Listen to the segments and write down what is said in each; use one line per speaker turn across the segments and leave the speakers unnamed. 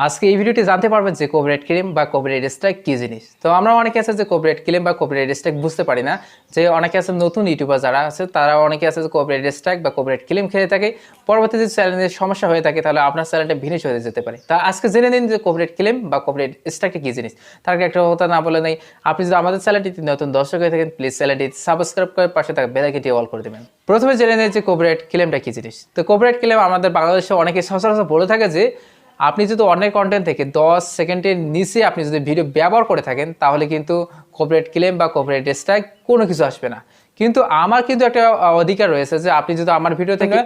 আজকে এই ভিডিওটি জানতে পারবেন যে কপিরাইট ক্লেম বা কপিরাইট স্ট্রাইক কি জিনিস। তো আমরা অনেকে আছে যে কপিরাইট ক্লেম বা কপিরাইট স্ট্রাইক বুঝতে পারি না। যে অনেকে আছে নতুন ইউটিউবার যারা আছে তারা অনেকে আছে যে কপিরাইট স্ট্রাইক বা কপিরাইট ক্লেম খেয়ে থাকে, পরবর্তীতে চ্যানেলের সমস্যা হয়ে থাকে তাহলে আপনার চ্যানেলটা ভিনিশ হয়ে যেতে পারে। তা আজকে জেনে নিন যে কপিরাইট ক্লেম বা কপিরাইট স্ট্রাইকটা কি জিনিস। তার আগে একটা কথা না বলে নেই, আপনি যদি আমাদের চ্যানেলটিতে নতুন দর্শক হয়ে থাকেন প্লিজ চ্যানেলটি সাবস্ক্রাইব করে পাশে থাকা বেল আইকনটি অল করে দেবেন। প্রথমে জেনে নিন যে কপিরাইট ক্লেমটা কি জিনিস। তো কপিরাইট ক্লেম আমাদের বাংলাদেশে অনেকে সচরাচর বলে থাকে যে আপনি যদি অন্যের কন্টেন্ট থেকে 10 সেকেন্ডের নিচে আপনি যদি ভিডিও ব্যবহার করে থাকেন তাহলে কিন্তু কপিরাইট ক্লেম বা কপিরাইট স্ট্রাইক কোনো কিছু আসবে না। কিন্তু আমার কিন্তু একটা অধিকার রয়েছে যে আপনি যদি আমার ভিডিও থেকে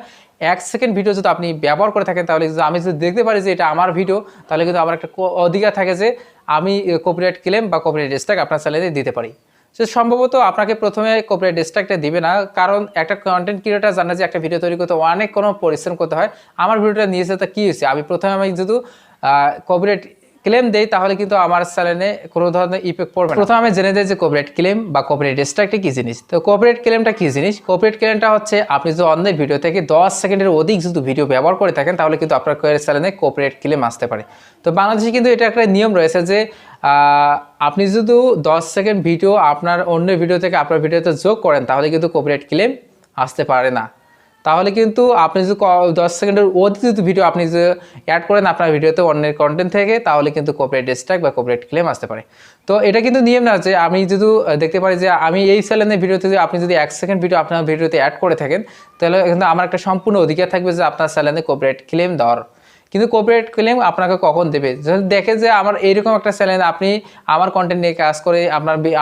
1 সেকেন্ড ভিডিও যদি আপনি ব্যবহার করে থাকেন তাহলে আমি যদি দেখতে পারি যে এটা আমার ভিডিও, তাহলে কিন্তু আমার একটা অধিকার থাকে যে আমি কপিরাইট ক্লেম বা কপিরাইট স্ট্রাইক আপনার চ্যানেলে দিতে পারি। সে সম্ভবত আপনাকে প্রথমে কপিরাইট স্ট্রাইকটা দিবে না, কারণ একটা কন্টেন্ট ক্রিয়েটর জানে যে একটা ভিডিও তৈরি করতে অনেক কোনো পরিশ্রম করতে হয়। আমার ভিডিওটা নিয়েছে তা কী হয়েছে, আমি যদি কপিরাইট ক্লেম দেই তাহলে কিন্তু আমার চ্যানেলে কোনো ধরনের ইফেক্ট পড়বে না। প্রথমে আমি জেনে দিই যে কপিরাইট ক্লেম বা কপিরাইট স্ট্রাইকটা কী জিনিস। তো কপিরাইট ক্লেমটা কী জিনিস? কপিরাইট ক্লেমটা হচ্ছে আপনি যদি অন্যের ভিডিও থেকে 10 সেকেন্ডের অধিক যদি ভিডিও ব্যবহার করে থাকেন তাহলে কিন্তু আপনার চ্যানেলে কপিরাইট ক্লেম আসতে পারে। তো বাংলাদেশে কিন্তু এটা একটা নিয়ম রয়েছে যে আপনি যদি 10 সেকেন্ড ভিডিও আপনার অন্যের ভিডিও থেকে আপনার ভিডিওতে যোগ করেন তাহলে কিন্তু কপিরাইট ক্লেম আসতে পারে না। তাহলে কিন্তু আপনি যদি 10 সেকেন্ডের অধিক যদি ভিডিও আপনি যে অ্যাড করেন আপনার ভিডিওতে অন্যের কন্টেন্ট থেকে তাহলে কিন্তু কপিরাইট স্ট্রাইক বা কপিরাইট ক্লেম আসতে পারে। তো এটা কিন্তু নিয়ম না যে আমি যদি দেখতে পারি যে আমি এই চ্যানেলের ভিডিওতে আপনি যদি 1 সেকেন্ড ভিডিও আপনার ভিডিওতে অ্যাড করে থাকেন তাহলে কিন্তু আমার একটা সম্পূর্ণ অধিকার থাকবে যে আপনার চ্যানেলে কপিরাইট ক্লেম দেওয়ার। কিন্তু কপিরাইট ক্লেম আপনাকে কখন দেবে? যদি দেখে যে আমার এইরকম একটা চ্যানেল আপনি আমার কন্টেন্ট নিয়ে কাজ করে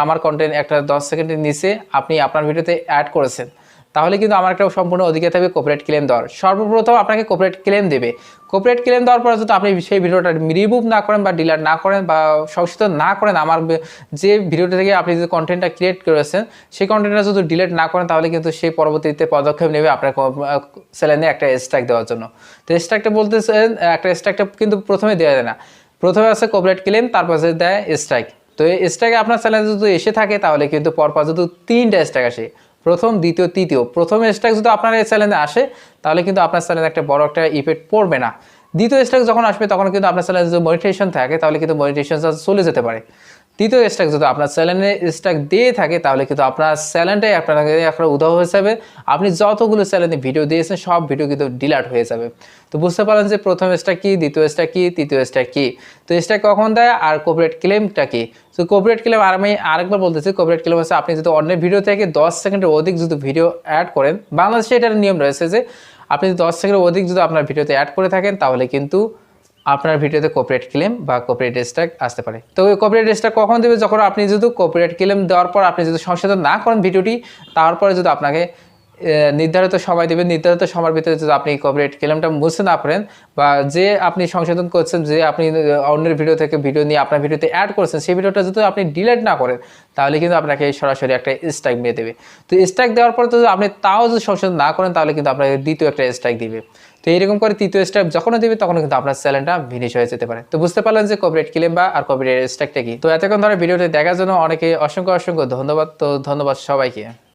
আমার কন্টেন্ট একটা 10 সেকেন্ডের নিচে আপনি আপনার ভিডিওতে অ্যাড করেছেন, তাহলে কিন্তু আমার একটা সম্পূর্ণ অধিকার থাকবে কপিরাইট ক্লেম দেওয়ার। সর্বপ্রথম আপনাকে কপিরাইট ক্লেম দেবে। কপিরাইট ক্লেম দেওয়ার পরে যদি আপনি সেই ভিডিওটা রিমুভ না করেন বা ডিলিট না করেন বা সংশোধন না করেন, আমার যে ভিডিওটা থেকে আপনি যে কন্টেন্টটা ক্রিয়েট করেছেন সেই কন্টেন্টটা যদি ডিলিট না করেন তাহলে কিন্তু সেই পরবর্তীতে পদক্ষেপ নেবে আপনার চ্যানেলে একটা স্ট্রাইক দেওয়ার জন্য। তো স্ট্রাইকটা বলতেছেন একটা স্ট্রাইকটা কিন্তু প্রথমে দেওয়া যায় না, প্রথমে আছে কপিরাইট ক্লেম তারপর দেয় স্ট্রাইক। তো এই স্ট্রাইক আপনার চ্যানেলে যদি এসে থাকে তাহলে কিন্তু পরপর যদি 3টা স্ট্রাইক আসে, প্রথম দ্বিতীয় তৃতীয়, প্রথম স্ট্রাইক যদি আপনার এই চ্যানেলে আসে তাহলে কিন্তু আপনার চ্যানেলে একটা বড় একটা ইফেক্ট পড়বে না। দ্বিতীয় স্ট্রাইক যখন আসবে তখন কিন্তু আপনার চ্যানেলে যদি মনিটাইজেশন থাকে তাহলে কিন্তু মনিটাইজেশন চলে যেতে পারে। তৃতীয় স্ট্রাইক যদি আপনার চ্যানেলে স্ট্রাইক দিয়ে থাকে তাহলে কিন্তু আপনার চ্যানেলটাই আপনাকে একটা উধাও হয়ে যাবে। আপনি যতগুলো চ্যানেলে ভিডিও দিয়েছেন সব ভিডিও কিন্তু ডিলিট হয়ে যাবে। তো বুঝতে পারলেন যে প্রথম স্ট্রাইক কি, দ্বিতীয় স্ট্রাইক কি, তৃতীয় স্ট্রাইক কি। তো স্ট্রাইক কখন দেয় আর কপিরাইট ক্লেমটা কি? তো কপিরাইট ক্লেম আর আমি আরেকবার বলতেছি, কপিরাইট ক্লেম হচ্ছে আপনি যদি অন্যের ভিডিও থেকে 10 সেকেন্ডের অধিক যদি ভিডিও অ্যাড করেন, বাংলাদেশে এটার নিয়ম রয়েছে যে আপনি 10 সেকেন্ডের অধিক যদি আপনার ভিডিওতে অ্যাড করে থাকেন তাহলে কিন্তু আপনার ভিডিওতে কপিরাইট ক্লেম বা কপিরাইট স্ট্রাইক আসতে পারে। তো ওই কপিরাইট স্ট্রাইক কখন দেবে? যখন আপনি যদি কপিরাইট ক্লেম দেওয়ার পর আপনি যদি সংশোধন না করেন ভিডিওটি, তারপরে যদি আপনাকে নির্ধারিত সময় দেবেন, নির্ধারিত সময়ের ভিতরে যদি আপনি কপিরাইট ক্লেমটা মুছতে না পারেন বা যে আপনি সংশোধন করছেন, যে আপনি অন্যের ভিডিও থেকে ভিডিও নিয়ে আপনার ভিডিওতে অ্যাড করেছেন সেই ভিডিওটা যদি আপনি ডিলিট না করেন তাহলে কিন্তু আপনাকে সরাসরি একটা স্ট্রাইক দিয়ে দেবে। তো স্ট্রাইক দেওয়ার পর যদি আপনি তাও যদি সংশোধন না করেন তাহলে কিন্তু আপনাকে দ্বিতীয় একটা স্ট্রাইক দিবে। তো এইরকম করে তৃতীয় স্ট্রাইক যখনই দেবে তখন কিন্তু আপনার চ্যানেলটা ভিনিশ হয়ে যেতে পারে। তো বুঝতে পারলেন যে কপিরাইট ক্লেম বা আর কপিরাইট স্ট্রাইকটা কি। তো এতক্ষণ ধরে ভিডিওটি দেখার জন্য অনেকে অসংখ্য ধন্যবাদ। তো ধন্যবাদ সবাইকে।